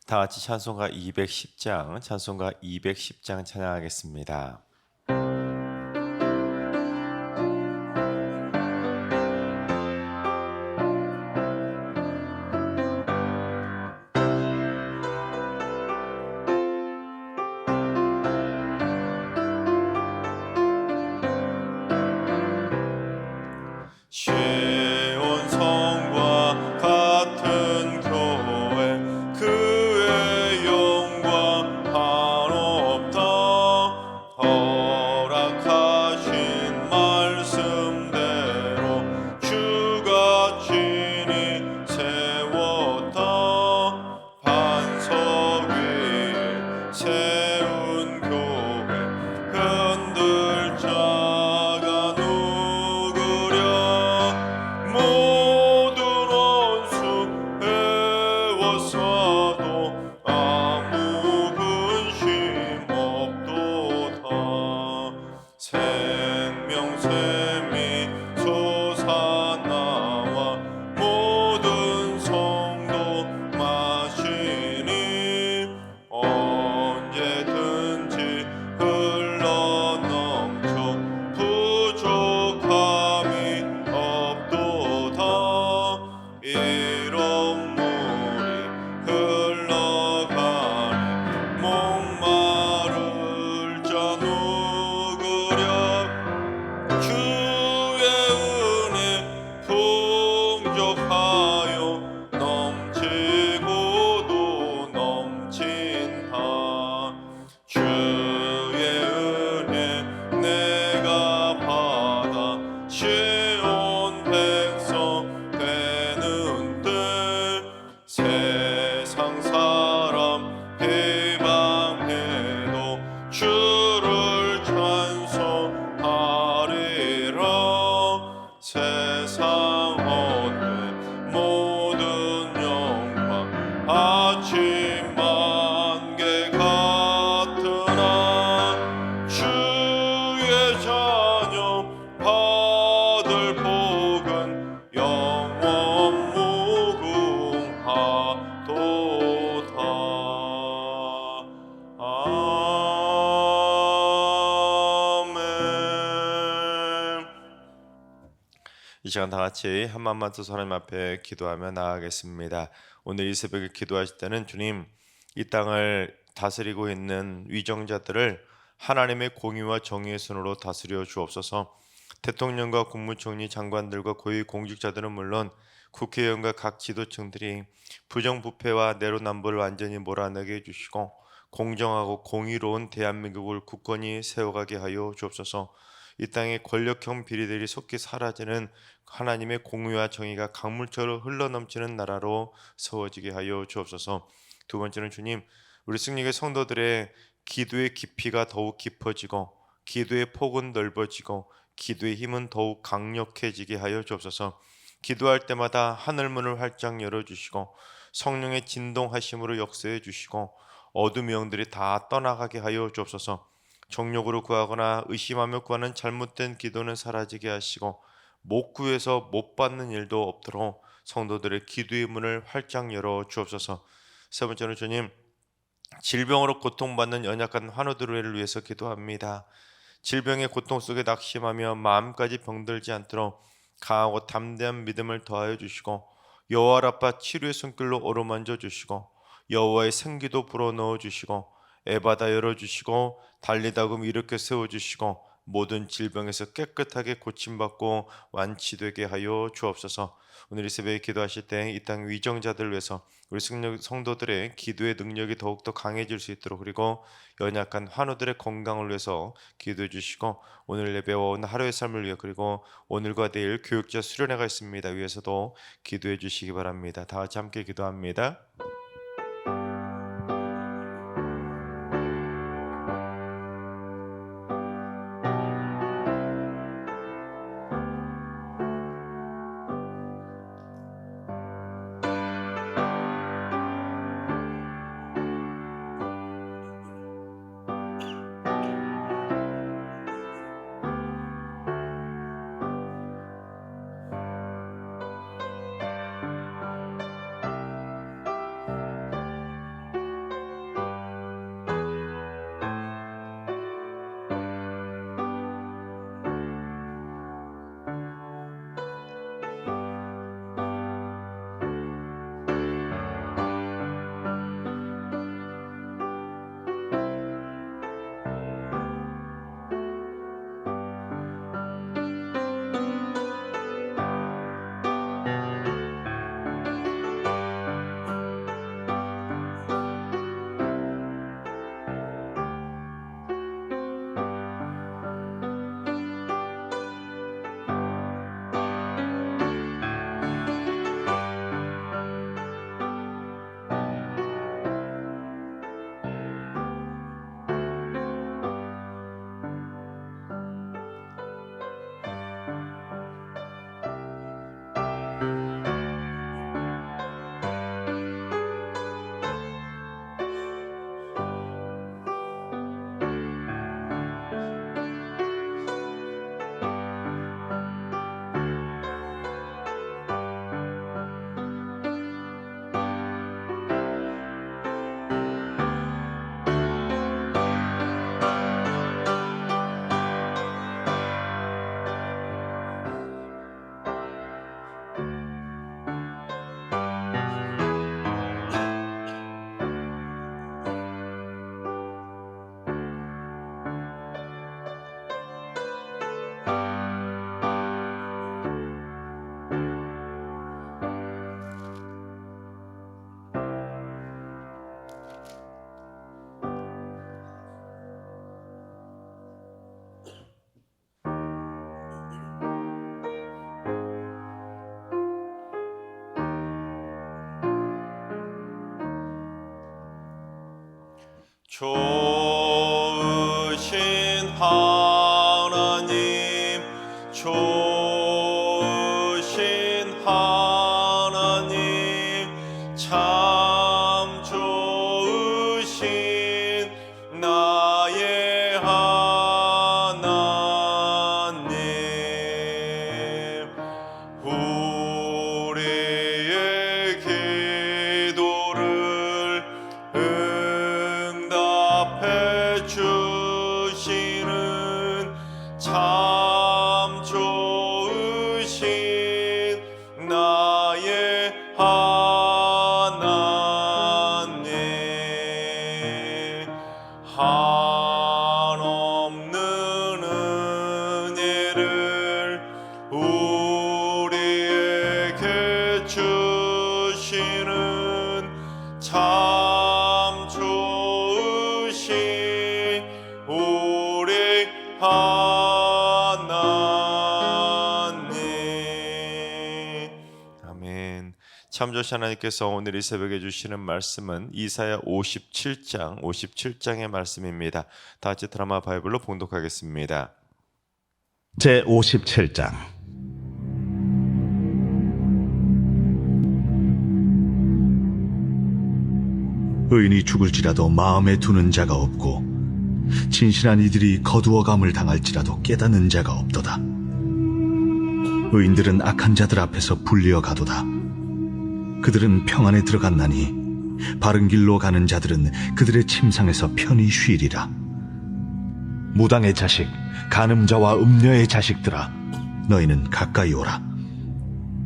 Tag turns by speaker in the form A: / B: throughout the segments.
A: 다 같이 찬송가 210장, 찬송가 210장 찬양하겠습니다. 시온 성과 같은 교회 그의 영광 한없다. 허락하신 말씀대로 주가 친히 세웠다. 반석 위에 세운 교회 흔들 자가 누구랴. 모든 원수 배워싸도 아무 근심 없도다. 생명샘이 솟아나와 모든 성도 마시니 언제든지 흘러넘쳐 부족함이 없도다. 이런 물이 흘러가니 목마를 자 누구랴. 주의 은혜 풍족하여 넘치고도 넘친다. 주의 은혜 내가 받아 시온 백성 되는 때 세상 사람 비방해도 주를 찬송하리라. 세상 헛된 모든 영광 아침 안개 같으나 주의 자녀 받을 복은 영원 무궁하도다. 아멘. 이 시간 다 같이 한마음만 또 하나님 앞에 기도하며 나아가겠습니다. 오늘 이 새벽에 기도하실 때는 주님, 이 땅을 다스리고 있는 위정자들을 하나님의 공의와 정의의 손으로 다스려 주옵소서. 대통령과 국무총리, 장관들과 고위 공직자들은 물론 국회의원과 각 지도층들이 부정부패와 내로남불을 완전히 몰아내게 해주시고 공정하고 공의로운 대한민국을 굳건히 세워가게 하여 주옵소서. 이 땅의 권력형 비리들이 속히 사라지는 하나님의 공의와 정의가 강물처럼 흘러넘치는 나라로 세워지게 하여 주옵소서. 두 번째는 주님, 우리 승리의 성도들의 기도의 깊이가 더욱 깊어지고 기도의 폭은 넓어지고 기도의 힘은 더욱 강력해지게 하여 주옵소서. 기도할 때마다 하늘문을 활짝 열어주시고 성령의 진동하심으로 역사해 주시고 어둠의 영들이 다 떠나가게 하여 주옵소서. 정욕으로 구하거나 의심하며 구하는 잘못된 기도는 사라지게 하시고 못 구해서 못 받는 일도 없도록 성도들의 기도의 문을 활짝 열어 주옵소서. 세 번째는 주님, 질병으로 고통받는 연약한 환우들을 위해서 기도합니다. 질병의 고통 속에 낙심하며 마음까지 병들지 않도록 강하고 담대한 믿음을 더하여 주시고 여호와 라파 치료의 손길로 어루만져 주시고 여호와의 생기도 불어넣어 주시고 에바다 열어주시고 달리다금 일으켜 세워주시고 모든 질병에서 깨끗하게 고침받고 완치되게 하여 주옵소서. 오늘 이 새벽에 기도하실 때 이 땅 위정자들을 위해서 우리 성도들의 기도의 능력이 더욱더 강해질 수 있도록, 그리고 연약한 환우들의 건강을 위해서 기도해 주시고 오늘 예배와 오늘 하루의 삶을 위해, 그리고 오늘과 내일 교육자 수련회가 있습니다. 위해서도 기도해 주시기 바랍니다. 다 같이 함께 기도합니다. 좋으신 하나님, 좋으신 하나님, 참 좋으신 나의 하나님. 우리의 기도를 응답해 주시는 참 좋으신 나의 하나님. 한없는 은혜를 우리에게 주시는 참 좋으신 우리 하나님. 아멘. 참 좋으신 하나님께서 오늘 이 새벽에 주시는 말씀은 이사야 57장의 말씀입니다. 다 같이 드라마 바이블로 봉독하겠습니다.
B: 제 57장. 의인이 죽을지라도 마음에 두는 자가 없고 진실한 이들이 거두어감을 당할지라도 깨닫는 자가 없도다. 의인들은 악한 자들 앞에서 불리어 가도다. 그들은 평안에 들어갔나니 바른 길로 가는 자들은 그들의 침상에서 편히 쉬리라. 무당의 자식, 간음자와 음녀의 자식들아, 너희는 가까이 오라.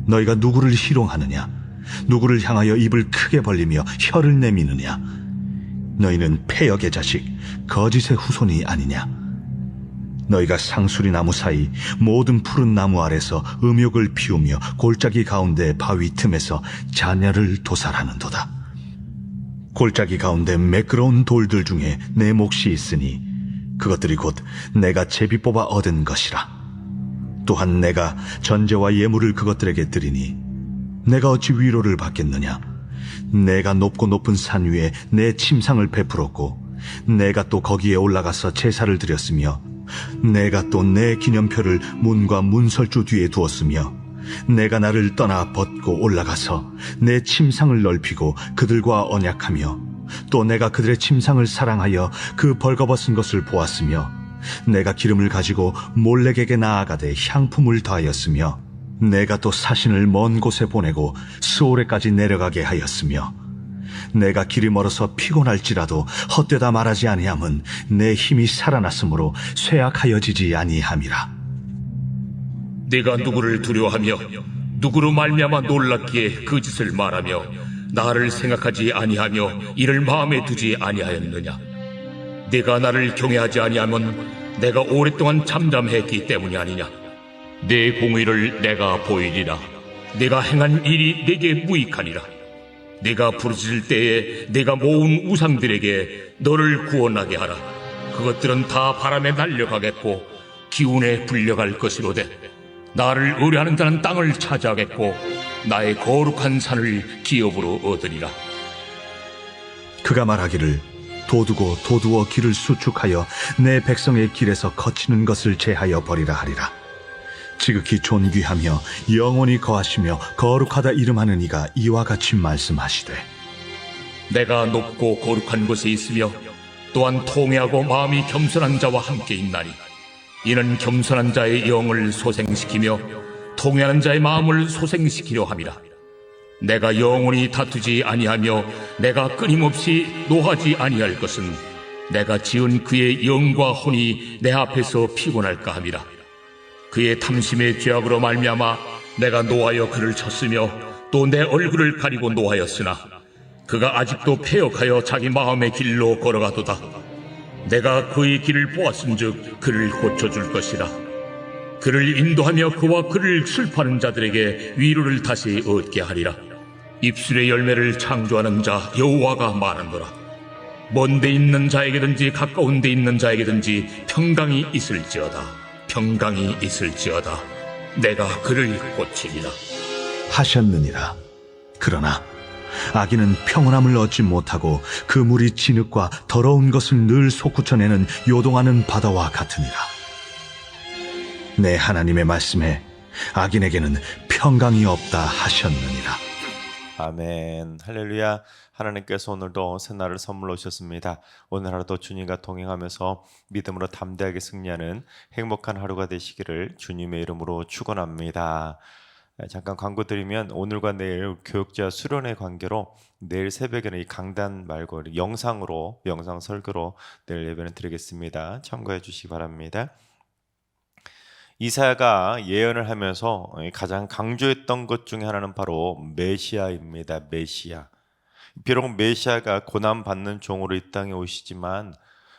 B: 너희가 누구를 희롱하느냐? 누구를 향하여 입을 크게 벌리며 혀를 내미느냐? 너희는 패역의 자식, 거짓의 후손이 아니냐? 너희가 상수리 나무 사이 모든 푸른 나무 아래서 음욕을 피우며 골짜기 가운데 바위 틈에서 자녀를 도살하는도다. 골짜기 가운데 매끄러운 돌들 중에 내 몫이 있으니 그것들이 곧 내가 제비 뽑아 얻은 것이라. 또한 내가 전제와 예물을 그것들에게 드리니 내가 어찌 위로를 받겠느냐? 내가 높고 높은 산 위에 내 침상을 베풀었고 내가 또 거기에 올라가서 제사를 드렸으며 내가 또 내 기념표를 문과 문설주 뒤에 두었으며 내가 나를 떠나 벗고 올라가서 내 침상을 넓히고 그들과 언약하며 또 내가 그들의 침상을 사랑하여 그 벌거벗은 것을 보았으며 내가 기름을 가지고 몰렉에게 나아가되 향품을 더하였으며 내가 또 사신을 먼 곳에 보내고 스오레까지 내려가게 하였으며 내가 길이 멀어서 피곤할지라도 헛되다 말하지 아니함은 내 힘이 살아났으므로 쇠약하여지지 아니함이라.
C: 내가 누구를 두려워하며 누구로 말미암아 놀랍기에 그 짓을 말하며 나를 생각하지 아니하며 이를 마음에 두지 아니하였느냐? 내가 나를 경외하지 아니하면 내가 오랫동안 잠잠했기 때문이 아니냐? 내 공의를 내가 보이리라. 내가 행한 일이 내게 무익하니라. 내가 부르짖을 때에 내가 모은 우상들에게 너를 구원하게 하라. 그것들은 다 바람에 날려가겠고 기운에 불려갈 것이로되 나를 의뢰하는 자는 땅을 차지하겠고 나의 거룩한 산을 기업으로 얻으리라.
B: 그가 말하기를 도두고 도두어 길을 수축하여 내 백성의 길에서 거치는 것을 제하여 버리라 하리라. 지극히 존귀하며 영원히 거하시며 거룩하다 이름하는 이가 이와 같이 말씀하시되
C: 내가 높고 거룩한 곳에 있으며 또한 통회하고 마음이 겸손한 자와 함께 있나니 이는 겸손한 자의 영을 소생시키며 통회하는 자의 마음을 소생시키려 함이라. 내가 영원히 다투지 아니하며 내가 끊임없이 노하지 아니할 것은 내가 지은 그의 영과 혼이 내 앞에서 피곤할까 함이라. 그의 탐심의 죄악으로 말미암아 내가 노하여 그를 쳤으며 또 내 얼굴을 가리고 노하였으나 그가 아직도 패역하여 자기 마음의 길로 걸어가도다. 내가 그의 길을 보았은즉 그를 고쳐줄 것이라. 그를 인도하며 그와 그를 슬퍼하는 자들에게 위로를 다시 얻게 하리라. 입술의 열매를 창조하는 자 여호와가 말하노라. 먼 데 있는 자에게든지 가까운 데 있는 자에게든지 평강이 있을지어다. 평강이 있을지어다. 내가 그를 고치리라
B: 하셨느니라. 그러나 아기는 평온함을 얻지 못하고 그 물이 진흙과 더러운 것을 늘 솟구쳐내는 요동하는 바다와 같으니라. 내 하나님의 말씀에 악인에게는 평강이 없다 하셨느니라.
A: 아멘. 할렐루야. 하나님께서 오늘도 새날을 선물로 주셨습니다. 오늘 하루도 주님과 동행하면서 믿음으로 담대하게 승리하는 행복한 하루가 되시기를 주님의 이름으로 축원합니다. 잠깐 광고 드리면 오늘과 내일 교육자 수련회 관계로 내일 새벽에는 이 강단 말고 영상 설교로 내일 예배는 드리겠습니다. 참고해 주시기 바랍니다. 이사야가 예언을 하면서 가장 강조했던 것 중에 하나는 바로 메시아입니다. 메시아. 비록 메시아가 고난받는 종으로 이 땅에 오시지만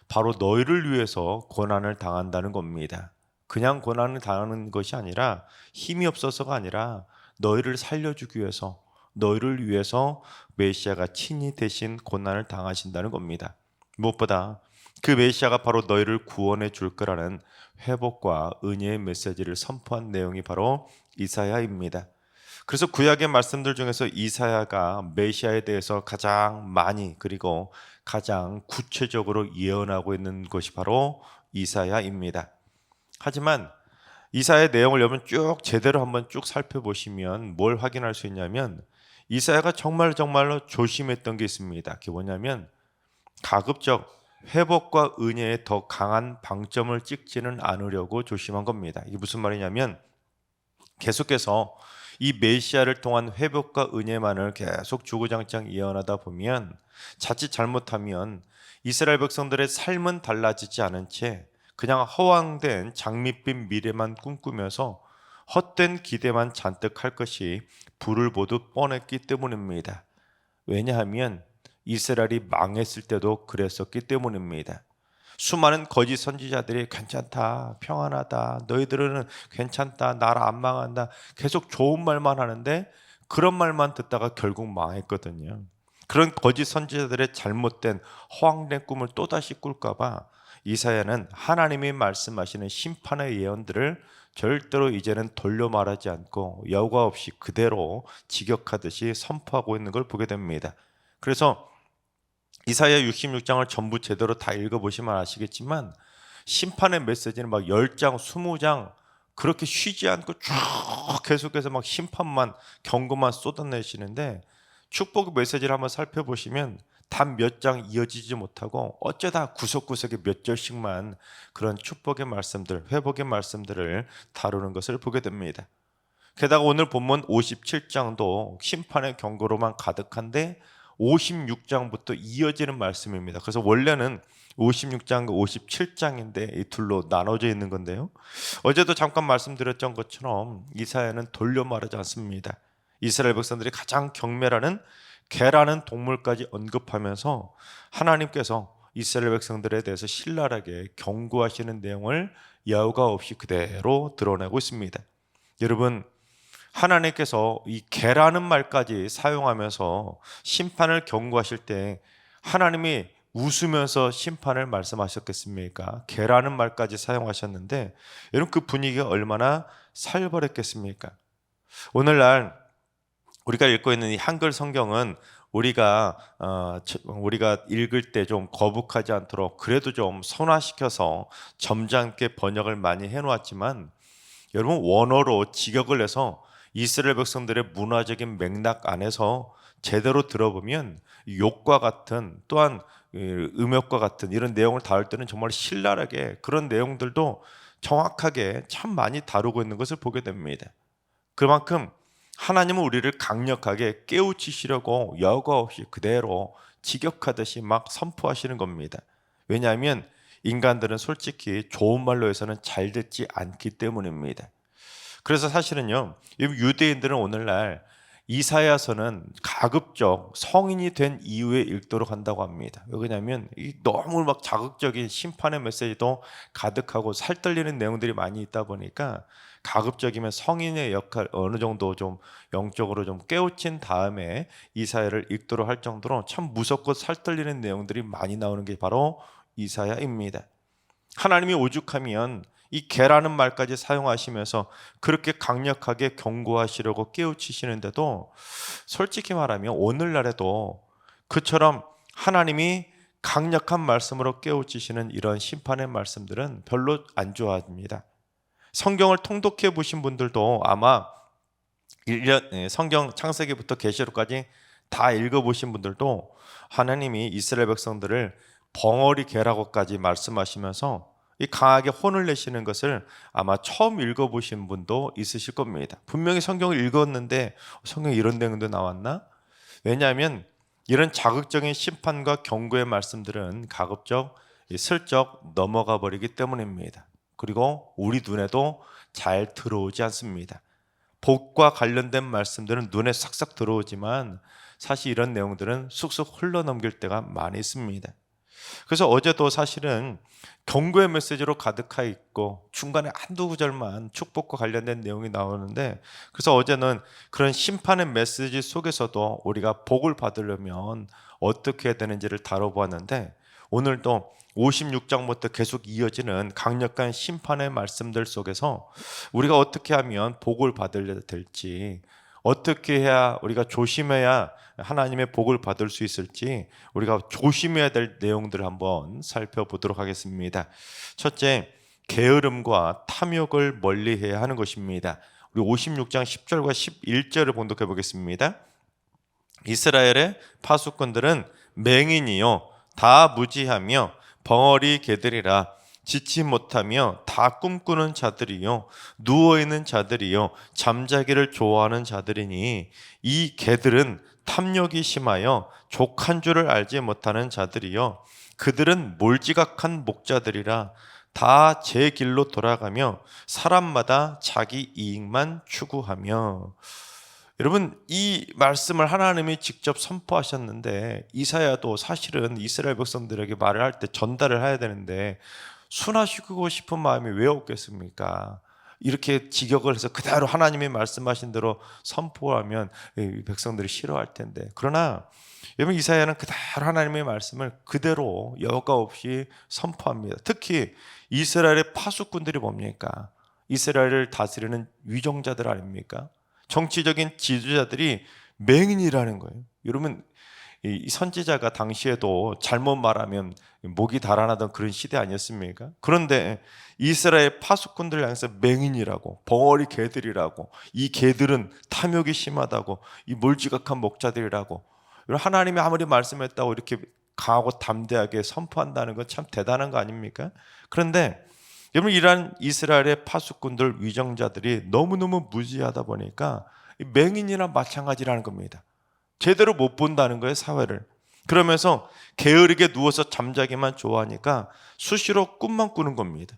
A: 바로 너희를 위해서 고난을 당한다는 겁니다. 그냥 고난을 당하는 것이 아니라 힘이 없어서가 아니라 너희를 살려주기 위해서, 너희를 위해서 메시아가 친히 대신 고난을 당하신다는 겁니다. 무엇보다 그 메시아가 바로 너희를 구원해 줄 거라는 회복과 은혜의 메시지를 선포한 내용이 바로 이사야입니다. 그래서 구약의 말씀들 중에서 이사야가 메시아에 대해서 가장 많이 그리고 가장 구체적으로 예언하고 있는 것이 바로 이사야입니다. 하지만 이사야의 내용을 여러분 쭉 제대로 한번 쭉 살펴보시면 뭘 확인할 수 있냐면 이사야가 정말로 조심했던 게 있습니다. 그게 뭐냐면 가급적 회복과 은혜에 더 강한 방점을 찍지는 않으려고 조심한 겁니다. 이게 무슨 말이냐면 계속해서 이 메시아를 통한 회복과 은혜만을 계속 주구장창 예언하다 보면 자칫 잘못하면 이스라엘 백성들의 삶은 달라지지 않은 채 그냥 허황된 장밋빛 미래만 꿈꾸면서 헛된 기대만 잔뜩 할 것이 불을 보듯 뻔했기 때문입니다. 왜냐하면 이스라엘이 망했을 때도 그랬었기 때문입니다. 수많은 거짓 선지자들이 괜찮다, 평안하다, 너희들은 괜찮다, 나라 안 망한다 계속 좋은 말만 하는데 그런 말만 듣다가 결국 망했거든요. 그런 거짓 선지자들의 잘못된 허황된 꿈을 또다시 꿀까 봐 이사야는 하나님이 말씀하시는 심판의 예언들을 절대로 이제는 돌려 말하지 않고 여과 없이 그대로 직역하듯이 선포하고 있는 걸 보게 됩니다. 그래서 이사야 66장을 전부 제대로 다 읽어보시면 아시겠지만 심판의 메시지는 막 10장, 20장 그렇게 쉬지 않고 쭉 계속해서 막 심판만 경고만 쏟아내시는데 축복의 메시지를 한번 살펴보시면 단 몇 장 이어지지 못하고 어쩌다 구석구석에 몇 절씩만 그런 축복의 말씀들, 회복의 말씀들을 다루는 것을 보게 됩니다. 게다가 오늘 본문 57장도 심판의 경고로만 가득한데 56장부터 이어지는 말씀입니다. 그래서 원래는 56장과 57장인데 이 둘로 나눠져 있는 건데요. 어제도 잠깐 말씀드렸던 것처럼 이사야는 돌려 말하지 않습니다. 이스라엘 백성들이 가장 경멸하는 개라는 동물까지 언급하면서 하나님께서 이스라엘 백성들에 대해서 신랄하게 경고하시는 내용을 여과 없이 그대로 드러내고 있습니다. 여러분, 하나님께서 이 개라는 말까지 사용하면서 심판을 경고하실 때 하나님이 웃으면서 심판을 말씀하셨겠습니까? 개라는 말까지 사용하셨는데 여러분 그 분위기가 얼마나 살벌했겠습니까? 오늘날 우리가 읽고 있는 이 한글 성경은 우리가 읽을 때 좀 거북하지 않도록 그래도 좀 선화시켜서 점잖게 번역을 많이 해놓았지만 여러분 원어로 직역을 해서 이스라엘 백성들의 문화적인 맥락 안에서 제대로 들어보면 욕과 같은 또한 음욕과 같은 이런 내용을 다룰 때는 정말 신랄하게 그런 내용들도 정확하게 참 많이 다루고 있는 것을 보게 됩니다. 그만큼 하나님은 우리를 강력하게 깨우치시려고 여과 없이 그대로 직역하듯이 막 선포하시는 겁니다. 왜냐하면 인간들은 솔직히 좋은 말로 해서는 잘 듣지 않기 때문입니다. 그래서 사실은요, 유대인들은 오늘날 이사야서는 가급적 성인이 된 이후에 읽도록 한다고 합니다. 왜냐하면 너무 막 자극적인 심판의 메시지도 가득하고 살떨리는 내용들이 많이 있다 보니까 가급적이면 성인의 역할 어느 정도 좀 영적으로 좀 깨우친 다음에 이사야를 읽도록 할 정도로 참 무섭고 살떨리는 내용들이 많이 나오는 게 바로 이사야입니다. 하나님이 오죽하면 이 개라는 말까지 사용하시면서 그렇게 강력하게 경고하시려고 깨우치시는데도 솔직히 말하면 오늘날에도 그처럼 하나님이 강력한 말씀으로 깨우치시는 이런 심판의 말씀들은 별로 안 좋아합니다. 성경을 통독해 보신 분들도 아마 1년 성경 창세기부터 계시록까지 다 읽어보신 분들도 하나님이 이스라엘 백성들을 벙어리 개라고까지 말씀하시면서 이 강하게 혼을 내시는 것을 아마 처음 읽어보신 분도 있으실 겁니다. 분명히 성경을 읽었는데 성경에 이런 내용도 나왔나? 왜냐하면 이런 자극적인 심판과 경고의 말씀들은 가급적 슬쩍 넘어가 버리기 때문입니다. 그리고 우리 눈에도 잘 들어오지 않습니다. 복과 관련된 말씀들은 눈에 싹싹 들어오지만 사실 이런 내용들은 쑥쑥 흘러넘길 때가 많이 있습니다. 그래서 어제도 사실은 경고의 메시지로 가득하 있고 중간에 한두 구절만 축복과 관련된 내용이 나오는데, 그래서 어제는 그런 심판의 메시지 속에서도 우리가 복을 받으려면 어떻게 해야 되는지를 다뤄보았는데, 오늘도 56장부터 계속 이어지는 강력한 심판의 말씀들 속에서 우리가 어떻게 하면 복을 받으려 될지, 어떻게 해야 우리가 조심해야 하나님의 복을 받을 수 있을지 우리가 조심해야 될 내용들을 한번 살펴보도록 하겠습니다. 첫째, 게으름과 탐욕을 멀리해야 하는 것입니다. 우리 56장 10절과 11절을 봉독해 보겠습니다. 이스라엘의 파수꾼들은 맹인이요 다 무지하며 벙어리 개들이라, 지치 못하며 다 꿈꾸는 자들이요 누워있는 자들이요 잠자기를 좋아하는 자들이니, 이 개들은 탐욕이 심하여 족한 줄을 알지 못하는 자들이요 그들은 몰지각한 목자들이라, 다 제 길로 돌아가며 사람마다 자기 이익만 추구하며. 여러분, 이 말씀을 하나님이 직접 선포하셨는데 이사야도 사실은 이스라엘 백성들에게 말을 할 때 전달을 해야 되는데 순화시키고 싶은 마음이 왜 없겠습니까? 이렇게 직역을 해서 그대로 하나님이 말씀하신 대로 선포하면 백성들이 싫어할 텐데, 그러나 여러분 이사야는 그대로 하나님의 말씀을 그대로 여과 없이 선포합니다. 특히 이스라엘의 파수꾼들이 뭡니까? 이스라엘을 다스리는 위정자들 아닙니까? 정치적인 지도자들이 맹인이라는 거예요. 여러분, 이 선지자가 당시에도 잘못 말하면 목이 달아나던 그런 시대 아니었습니까? 그런데 이스라엘 파수꾼들 향해서 맹인이라고, 벙어리 개들이라고, 이 개들은 탐욕이 심하다고, 이 몰지각한 목자들이라고, 하나님이 아무리 말씀했다고 이렇게 강하고 담대하게 선포한다는 건 참 대단한 거 아닙니까? 그런데 여러분, 이러한 이스라엘의 파수꾼들, 위정자들이 너무너무 무지하다 보니까 맹인이나 마찬가지라는 겁니다. 제대로 못 본다는 거예요, 사회를. 그러면서 게으르게 누워서 잠자기만 좋아하니까 수시로 꿈만 꾸는 겁니다.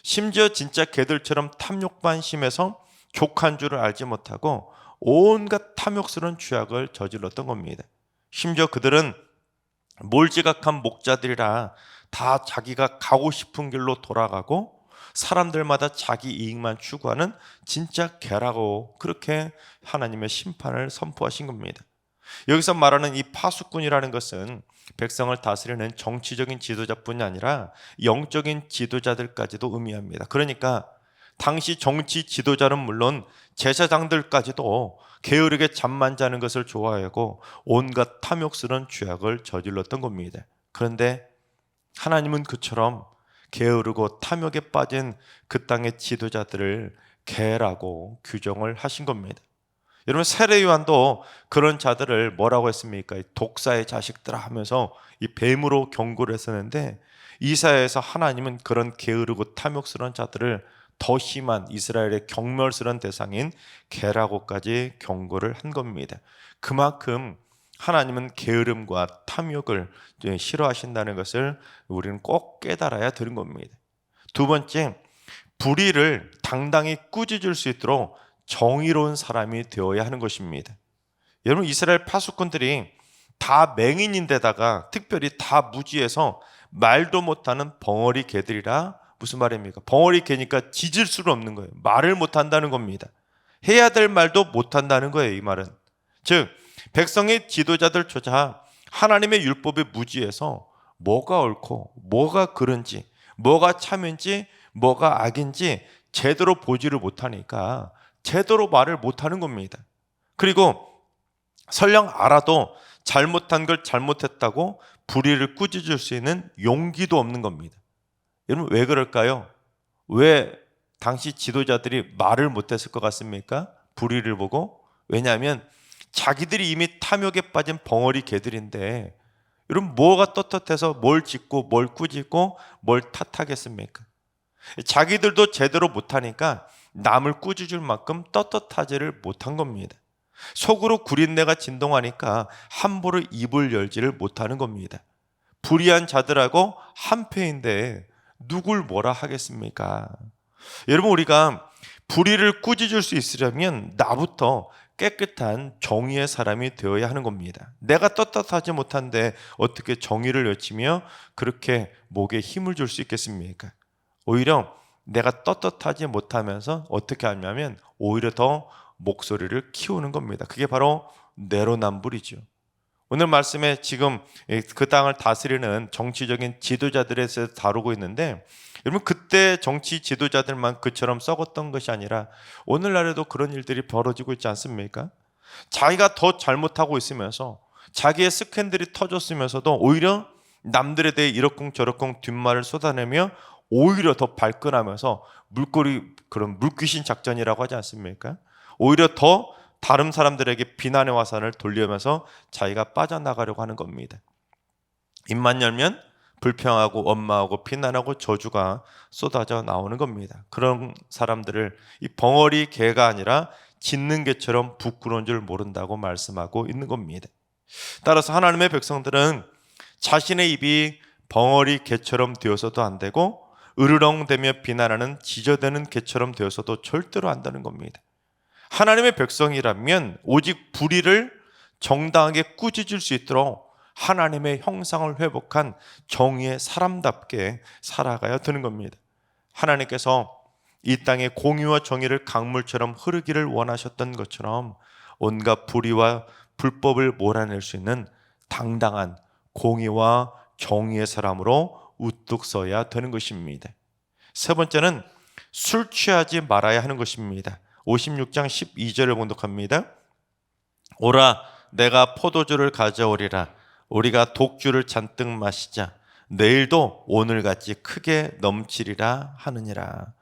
A: 심지어 진짜 개들처럼 탐욕만 심해서 족한 줄을 알지 못하고 온갖 탐욕스러운 죄악을 저질렀던 겁니다. 심지어 그들은 몰지각한 목자들이라 다 자기가 가고 싶은 길로 돌아가고 사람들마다 자기 이익만 추구하는 진짜 개라고, 그렇게 하나님의 심판을 선포하신 겁니다. 여기서 말하는 이 파수꾼이라는 것은 백성을 다스리는 정치적인 지도자뿐이 아니라 영적인 지도자들까지도 의미합니다. 그러니까 당시 정치 지도자는 물론 제사장들까지도 게으르게 잠만 자는 것을 좋아하고 온갖 탐욕스러운 죄악을 저질렀던 겁니다. 그런데 하나님은 그처럼 게으르고 탐욕에 빠진 그 땅의 지도자들을 개라고 규정을 하신 겁니다. 여러분, 세례 요한도 그런 자들을 뭐라고 했습니까? 독사의 자식들아 하면서 이 뱀으로 경고를 했었는데, 이사야에서 하나님은 그런 게으르고 탐욕스러운 자들을 더 심한 이스라엘의 경멸스러운 대상인 개라고까지 경고를 한 겁니다. 그만큼 하나님은 게으름과 탐욕을 싫어하신다는 것을 우리는 꼭 깨달아야 되는 겁니다. 두 번째, 불의를 당당히 꾸짖을 수 있도록 정의로운 사람이 되어야 하는 것입니다. 여러분, 이스라엘 파수꾼들이 다 맹인인데다가 특별히 다 무지해서 말도 못하는 벙어리 개들이라, 무슨 말입니까? 벙어리 개니까 짖을 수는 없는 거예요. 말을 못한다는 겁니다. 해야 될 말도 못한다는 거예요, 이 말은. 즉, 백성의 지도자들조차 하나님의 율법에 무지해서 뭐가 옳고 뭐가 그른지, 뭐가 참인지 뭐가 악인지 제대로 보지를 못하니까 제대로 말을 못하는 겁니다. 그리고 설령 알아도 잘못한 걸 잘못했다고 불의를 꾸짖을 수 있는 용기도 없는 겁니다. 여러분 왜 그럴까요? 왜 당시 지도자들이 말을 못했을 것 같습니까? 불의를 보고. 왜냐하면 자기들이 이미 탐욕에 빠진 벙어리 개들인데 여러분 뭐가 떳떳해서 뭘 짓고 뭘 꾸짖고 뭘 탓하겠습니까? 자기들도 제대로 못하니까 남을 꾸짖을 만큼 떳떳하지를 못한 겁니다. 속으로 구린내가 진동하니까 함부로 입을 열지를 못하는 겁니다. 불의한 자들하고 한패인데 누굴 뭐라 하겠습니까? 여러분 우리가 불의를 꾸짖을 수 있으려면 나부터 깨끗한 정의의 사람이 되어야 하는 겁니다. 내가 떳떳하지 못한데 어떻게 정의를 외치며 그렇게 목에 힘을 줄 수 있겠습니까? 오히려 내가 떳떳하지 못하면서 어떻게 하냐면 오히려 더 목소리를 키우는 겁니다. 그게 바로 내로남불이죠. 오늘 말씀에 지금 그 땅을 다스리는 정치적인 지도자들에 대해서 다루고 있는데 여러분 그때 정치 지도자들만 그처럼 썩었던 것이 아니라 오늘날에도 그런 일들이 벌어지고 있지 않습니까? 자기가 더 잘못하고 있으면서 자기의 스캔들이 터졌으면서도 오히려 남들에 대해 이러쿵저러쿵 뒷말을 쏟아내며 오히려 더 발끈하면서 그런 물귀신 작전이라고 하지 않습니까? 오히려 더 다른 사람들에게 비난의 화살을 돌리면서 자기가 빠져나가려고 하는 겁니다. 입만 열면 불평하고 원망하고 비난하고 저주가 쏟아져 나오는 겁니다. 그런 사람들을 이 벙어리 개가 아니라 짖는 개처럼 부끄러운 줄 모른다고 말씀하고 있는 겁니다. 따라서 하나님의 백성들은 자신의 입이 벙어리 개처럼 되어서도 안 되고 으르렁대며 비난하는 지저대는 개처럼 되어서도 절대로 안 되는 겁니다. 하나님의 백성이라면 오직 불의를 정당하게 꾸짖을 수 있도록 하나님의 형상을 회복한 정의의 사람답게 살아가야 되는 겁니다. 하나님께서 이 땅에 공의와 정의를 강물처럼 흐르기를 원하셨던 것처럼 온갖 불의와 불법을 몰아낼 수 있는 당당한 공의와 정의의 사람으로 우뚝 서야 되는 것입니다. 세 번째는 술 취하지 말아야 하는 것입니다. 56장 12절을 봉독합니다. 오라 내가 포도주를 가져오리라. 우리가 독주를 잔뜩 마시자. 내일도 오늘같이 크게 넘치리라 하느니라.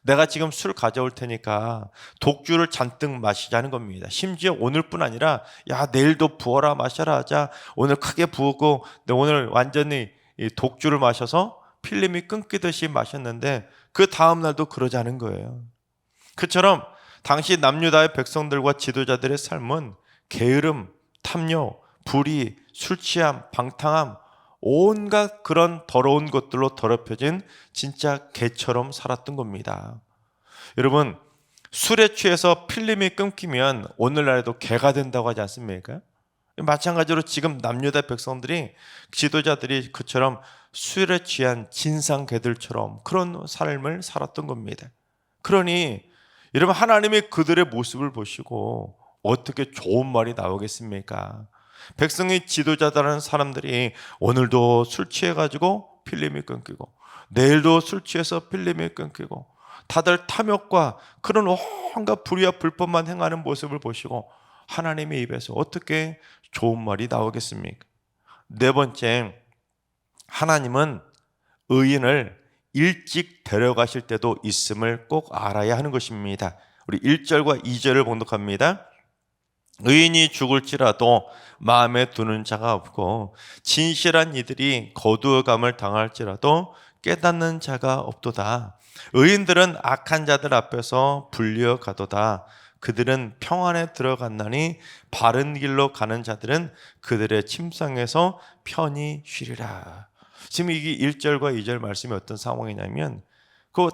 A: 내가 지금 술 가져올 테니까 독주를 잔뜩 마시자는 겁니다. 심지어 오늘뿐 아니라 야 내일도 부어라 마셔라 하자. 오늘 크게 부었고 오늘 완전히 이 독주를 마셔서 필름이 끊기듯이 마셨는데 그 다음날도 그러자는 거예요. 그처럼 당시 남유다의 백성들과 지도자들의 삶은 게으름, 탐욕, 불의, 술취함, 방탕함 온갖 그런 더러운 것들로 더럽혀진 진짜 개처럼 살았던 겁니다. 여러분 술에 취해서 필름이 끊기면 오늘날에도 개가 된다고 하지 않습니까? 마찬가지로 지금 남유다 백성들이 지도자들이 그처럼 술에 취한 진상 개들처럼 그런 삶을 살았던 겁니다. 그러니 여러분 하나님이 그들의 모습을 보시고 어떻게 좋은 말이 나오겠습니까? 백성의 지도자들은 사람들이 오늘도 술 취해가지고 필름이 끊기고 내일도 술 취해서 필름이 끊기고 다들 탐욕과 그런 온갖 불의와 불법만 행하는 모습을 보시고 하나님의 입에서 어떻게 좋은 말이 나오겠습니까? 네 번째, 하나님은 의인을 일찍 데려가실 때도 있음을 꼭 알아야 하는 것입니다. 우리 1절과 2절을 봉독합니다. 의인이 죽을지라도 마음에 두는 자가 없고 진실한 이들이 거두어감을 당할지라도 깨닫는 자가 없도다. 의인들은 악한 자들 앞에서 불리어 가도다. 그들은 평안에 들어갔나니 바른 길로 가는 자들은 그들의 침상에서 편히 쉬리라. 지금 이게 1절과 2절 말씀이 어떤 상황이냐면 그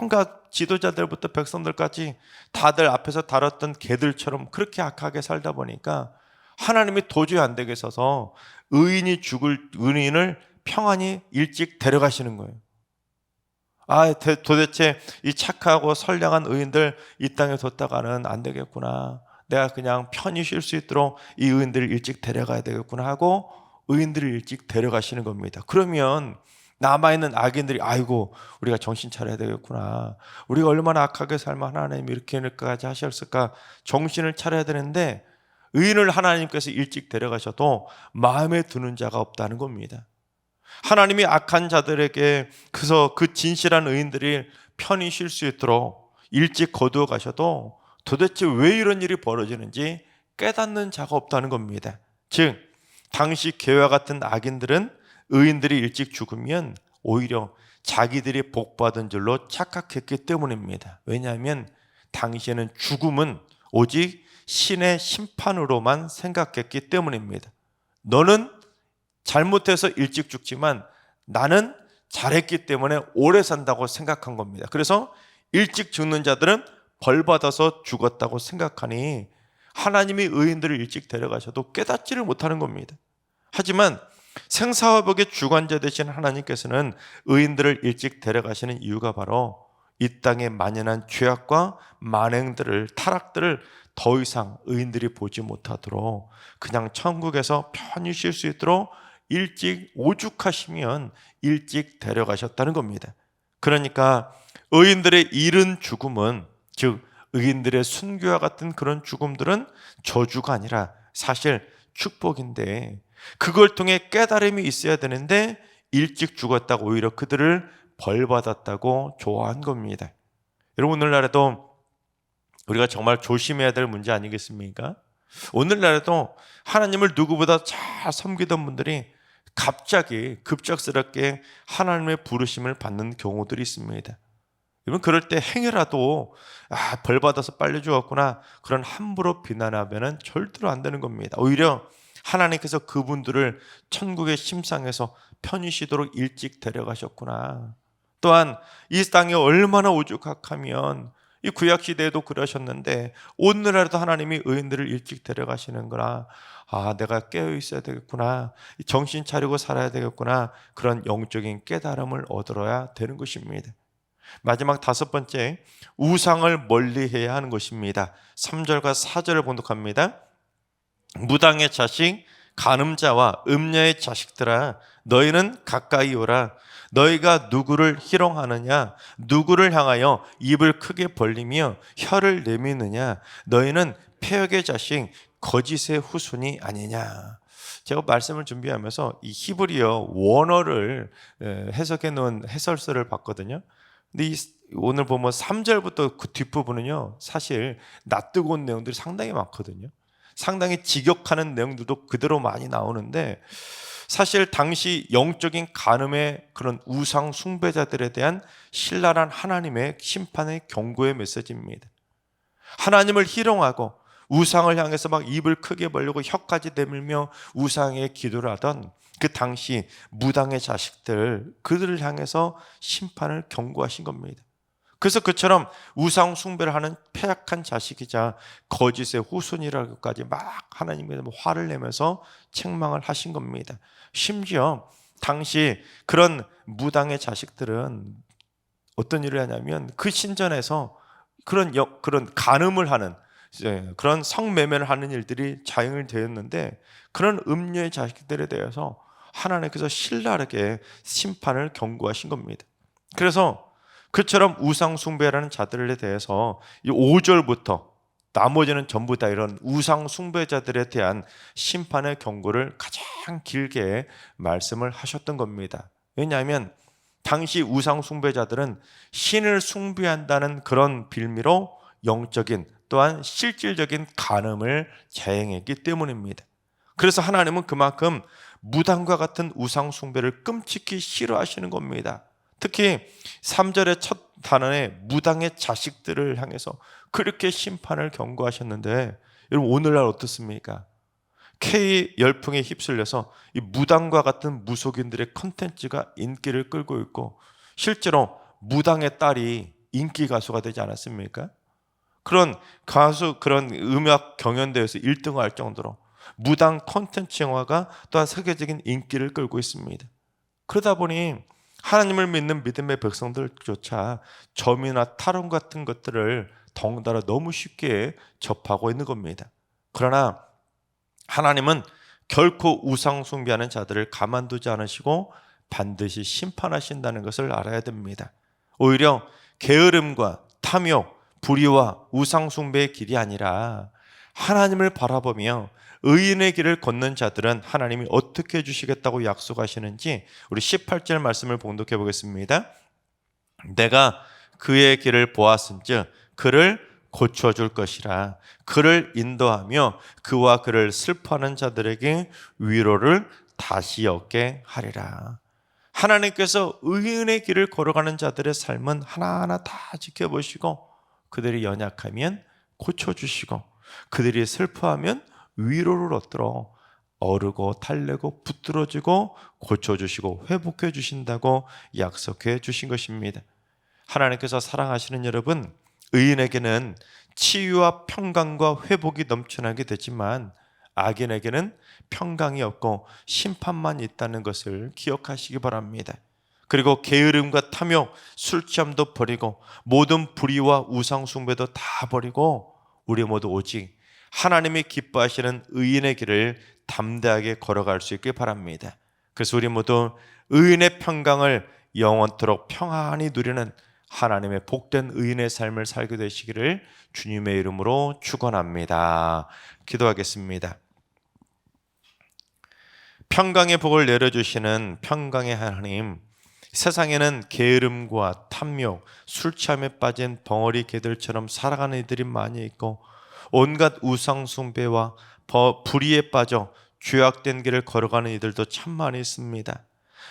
A: 온갖 지도자들부터 백성들까지 다들 앞에서 다뤘던 개들처럼 그렇게 악하게 살다 보니까 하나님이 도저히 안 되겠어서 의인이 죽을 의인을 평안히 일찍 데려가시는 거예요. 도대체 이 착하고 선량한 의인들 이 땅에 뒀다가는 안 되겠구나. 내가 그냥 편히 쉴 수 있도록 이 의인들을 일찍 데려가야 되겠구나 하고 의인들을 일찍 데려가시는 겁니다. 그러면 남아있는 악인들이 아이고 우리가 정신 차려야 되겠구나, 우리가 얼마나 악하게 살면 하나님이 이렇게까지 하셨을까, 정신을 차려야 되는데 의인을 하나님께서 일찍 데려가셔도 마음에 드는 자가 없다는 겁니다. 하나님이 악한 자들에게 그래서 그 진실한 의인들이 편히 쉴 수 있도록 일찍 거두어 가셔도 도대체 왜 이런 일이 벌어지는지 깨닫는 자가 없다는 겁니다. 즉 당시 개와 같은 악인들은 의인들이 일찍 죽으면 오히려 자기들이 복받은 줄로 착각했기 때문입니다. 왜냐하면 당시에는 죽음은 오직 신의 심판으로만 생각했기 때문입니다. 너는 잘못해서 일찍 죽지만 나는 잘했기 때문에 오래 산다고 생각한 겁니다. 그래서 일찍 죽는 자들은 벌 받아서 죽었다고 생각하니 하나님이 의인들을 일찍 데려가셔도 깨닫지를 못하는 겁니다. 하지만 생사화복의 주관자 되신 하나님께서는 의인들을 일찍 데려가시는 이유가 바로 이 땅에 만연한 죄악과 만행들을, 타락들을 더 이상 의인들이 보지 못하도록 그냥 천국에서 편히 쉴 수 있도록 일찍 오죽하시면 일찍 데려가셨다는 겁니다. 그러니까 의인들의 이른 죽음은, 즉 의인들의 순교와 같은 그런 죽음들은 저주가 아니라 사실 축복인데, 그걸 통해 깨달음이 있어야 되는데 일찍 죽었다고 오히려 그들을 벌받았다고 좋아한 겁니다. 여러분, 오늘날에도 우리가 정말 조심해야 될 문제 아니겠습니까? 오늘날에도 하나님을 누구보다 잘 섬기던 분들이 갑자기 급작스럽게 하나님의 부르심을 받는 경우들이 있습니다. 여러분, 그럴 때 행여라도 벌 받아서 빨리 죽었구나 그런 함부로 비난하면 절대로 안 되는 겁니다. 오히려 하나님께서 그분들을 천국의 심상에서 편히 쉬도록 일찍 데려가셨구나. 또한 이 땅이 얼마나 오죽하면 이 구약 시대에도 그러셨는데 오늘날에도 하나님이 의인들을 일찍 데려가시는구나. 내가 깨어 있어야 되겠구나. 정신 차리고 살아야 되겠구나. 그런 영적인 깨달음을 얻어야 되는 것입니다. 마지막 다섯 번째, 우상을 멀리해야 하는 것입니다. 3절과 4절을 봉독합니다. 무당의 자식, 간음자와 음녀의 자식들아, 너희는 가까이 오라. 너희가 누구를 희롱하느냐? 누구를 향하여 입을 크게 벌리며 혀를 내미느냐? 너희는 폐역의 자식, 거짓의 후손이 아니냐? 제가 말씀을 준비하면서 이 히브리어 원어를 해석해 놓은 해설서를 봤거든요. 근데 오늘 보면 3절부터 그 뒷부분은요, 사실 낯뜨고 온 내용들이 상당히 많거든요. 상당히 직역하는 내용들도 그대로 많이 나오는데, 사실 당시 영적인 간음의 그런 우상 숭배자들에 대한 신랄한 하나님의 심판의 경고의 메시지입니다. 하나님을 희롱하고 우상을 향해서 막 입을 크게 벌리고 혀까지 내밀며 우상에 기도를 하던 그 당시 무당의 자식들, 그들을 향해서 심판을 경고하신 겁니다. 그래서 그처럼 우상 숭배를 하는 패약한 자식이자 거짓의 후손이라고까지 막 하나님께서 화를 내면서 책망을 하신 겁니다. 심지어 당시 그런 무당의 자식들은 어떤 일을 하냐면 그 신전에서 그런 간음을 하는, 그런 성매매를 하는 일들이 자행이 되었는데, 그런 음녀의 자식들에 대해서 하나님께서 신랄하게 심판을 경고하신 겁니다. 그래서 그처럼 우상 숭배라는 자들에 대해서 이 5절부터 나머지는 전부 다 이런 우상 숭배자들에 대한 심판의 경고를 가장 길게 말씀을 하셨던 겁니다. 왜냐하면 당시 우상 숭배자들은 신을 숭배한다는 그런 빌미로 영적인 또한 실질적인 간음을 자행했기 때문입니다. 그래서 하나님은 그만큼 무당과 같은 우상 숭배를 끔찍히 싫어하시는 겁니다. 특히 3절의 첫 단원에 무당의 자식들을 향해서 그렇게 심판을 경고하셨는데, 여러분 오늘날 어떻습니까? K 열풍에 휩쓸려서 이 무당과 같은 무속인들의 컨텐츠가 인기를 끌고 있고, 실제로 무당의 딸이 인기 가수가 되지 않았습니까? 그런 가수, 그런 음악 경연대회에서 1등을 할 정도로 무당 컨텐츠 영화가 또한 세계적인 인기를 끌고 있습니다. 그러다 보니 하나님을 믿는 믿음의 백성들조차 점이나 탈원 같은 것들을 덩달아 너무 쉽게 접하고 있는 겁니다. 그러나 하나님은 결코 우상 숭배하는 자들을 가만두지 않으시고 반드시 심판하신다는 것을 알아야 됩니다. 오히려 게으름과 탐욕, 불의와 우상숭배의 길이 아니라 하나님을 바라보며 의인의 길을 걷는 자들은 하나님이 어떻게 해주시겠다고 약속하시는지 우리 18절 말씀을 봉독해 보겠습니다. 내가 그의 길을 보았은즉 그를 고쳐줄 것이라. 그를 인도하며 그와 그를 슬퍼하는 자들에게 위로를 다시 얻게 하리라. 하나님께서 의인의 길을 걸어가는 자들의 삶은 하나하나 다 지켜보시고 그들이 연약하면 고쳐주시고 그들이 슬퍼하면 위로를 얻도록 어르고 달래고 붙들어주고 고쳐주시고 회복해 주신다고 약속해 주신 것입니다. 하나님께서 사랑하시는 여러분, 의인에게는 치유와 평강과 회복이 넘쳐나게 되지만 악인에게는 평강이 없고 심판만 있다는 것을 기억하시기 바랍니다. 그리고 게으름과 탐욕, 술 취함도 버리고 모든 불의와 우상 숭배도 다 버리고 우리 모두 오직 하나님이 기뻐하시는 의인의 길을 담대하게 걸어갈 수 있길 바랍니다. 그래서 우리 모두 의인의 평강을 영원토록 평안히 누리는 하나님의 복된 의인의 삶을 살게 되시기를 주님의 이름으로 축원합니다. 기도하겠습니다. 평강의 복을 내려주시는 평강의 하나님, 세상에는 게으름과 탐욕, 술 취함에 빠진 벙어리 개들처럼 살아가는 이들이 많이 있고 온갖 우상 숭배와 불의에 빠져 죄악된 길을 걸어가는 이들도 참 많이 있습니다.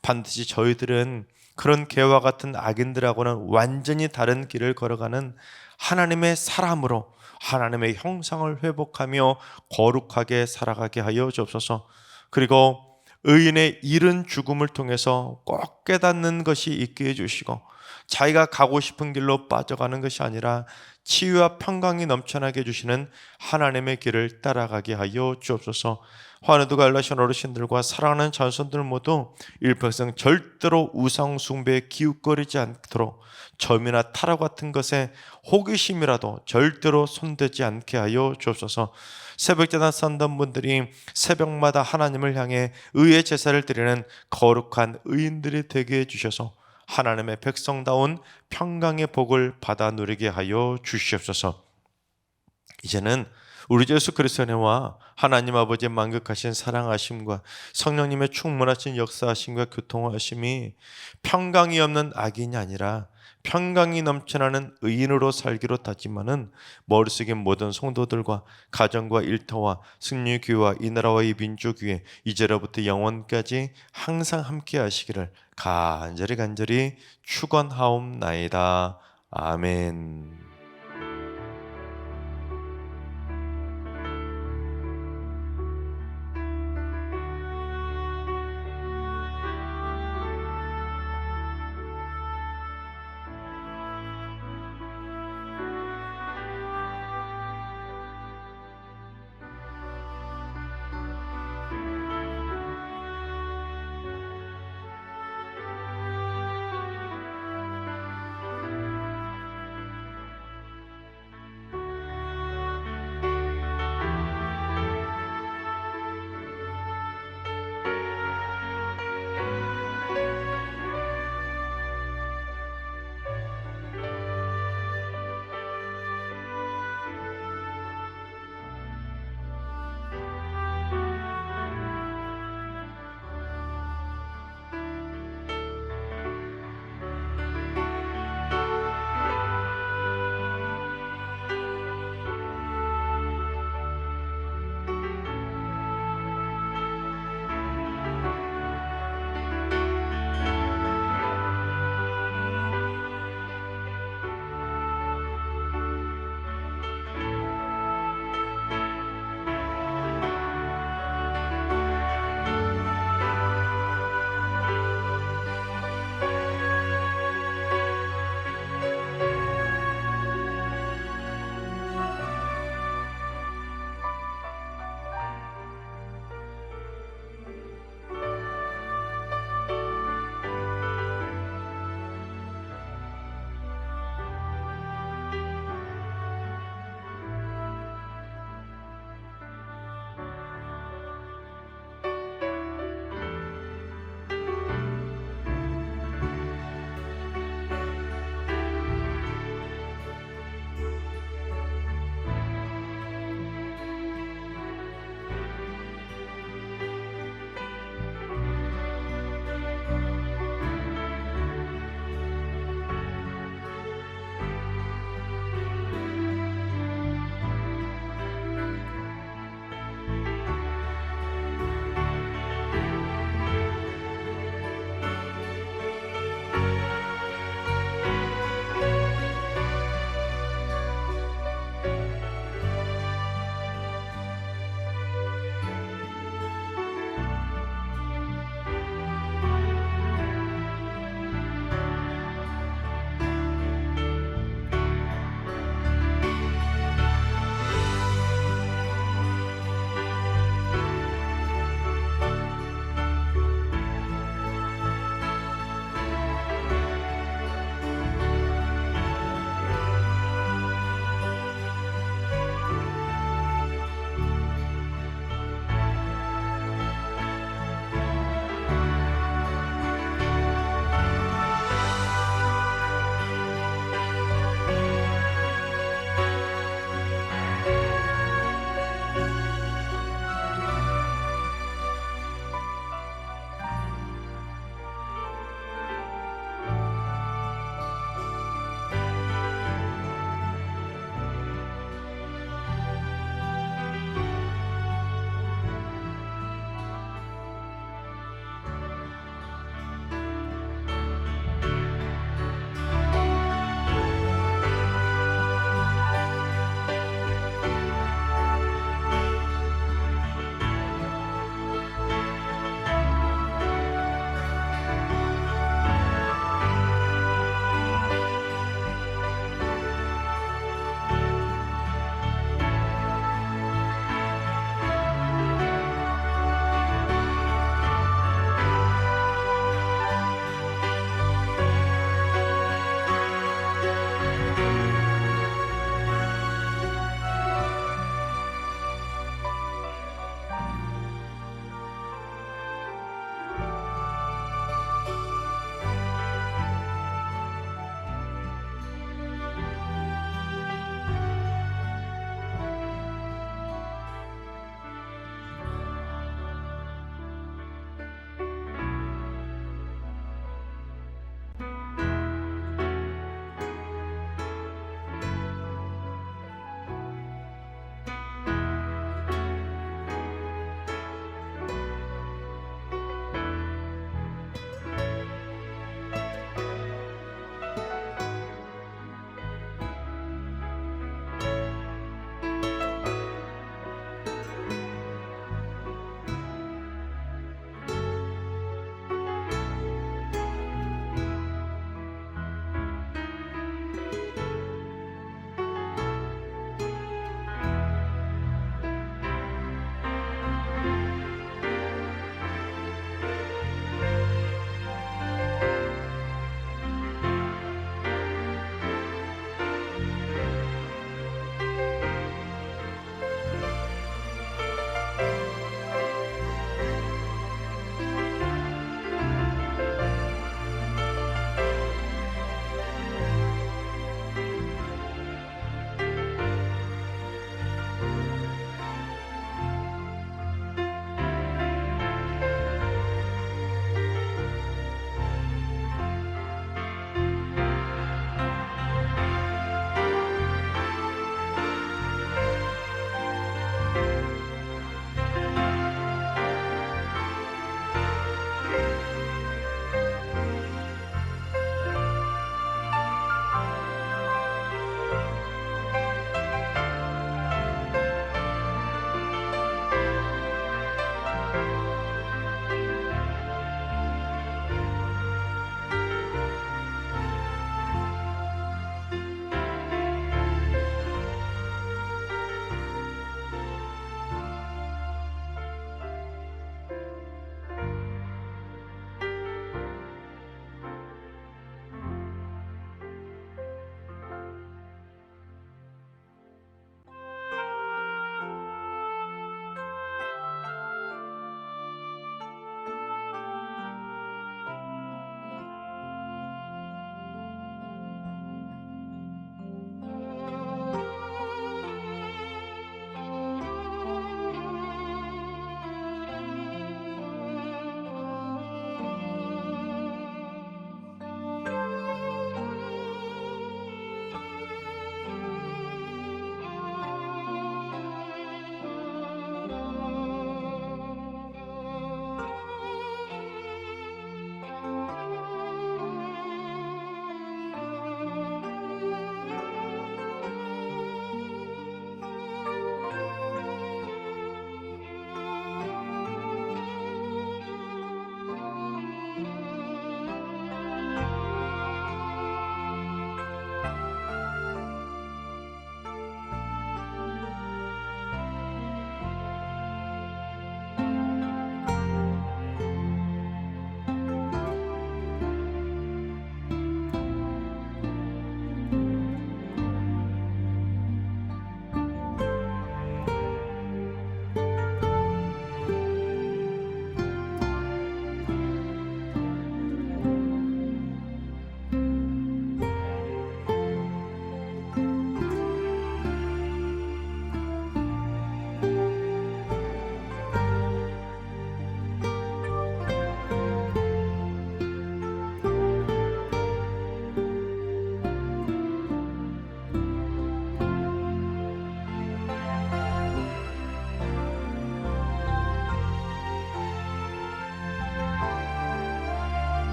A: 반드시 저희들은 그런 개와 같은 악인들하고는 완전히 다른 길을 걸어가는 하나님의 사람으로 하나님의 형상을 회복하며 거룩하게 살아가게 하여 주옵소서. 그리고 의인의 이른 죽음을 통해서 꼭 깨닫는 것이 있게 해주시고 자기가 가고 싶은 길로 빠져가는 것이 아니라 치유와 평강이 넘쳐나게 해주시는 하나님의 길을 따라가게 하여 주옵소서. 화누드 갈라시안 어르신들과 사랑하는 자손들 모두 일평생 절대로 우상 숭배에 기웃거리지 않도록 점이나 타락 같은 것에 호기심이라도 절대로 손대지 않게 하여 주옵소서. 새벽제단 선던 분들이 새벽마다 하나님을 향해 의의 제사를 드리는 거룩한 의인들이 되게 해주셔서 하나님의 백성다운 평강의 복을 받아 누리게 하여 주시옵소서. 이제는 우리 주 예수 그리스도의 은혜와 하나님 아버지의 만극하신 사랑하심과 성령님의 충만하신 역사하심과 교통하심이 평강이 없는 악인이 아니라 평강이 넘쳐나는 의인으로 살기로 다짐하는 머릿속의 모든 성도들과 가정과 일터와 승리교회와 이 나라와 이 민족위에 이제로부터 영원까지 항상 함께 하시기를 간절히 축원하옵나이다. 아멘.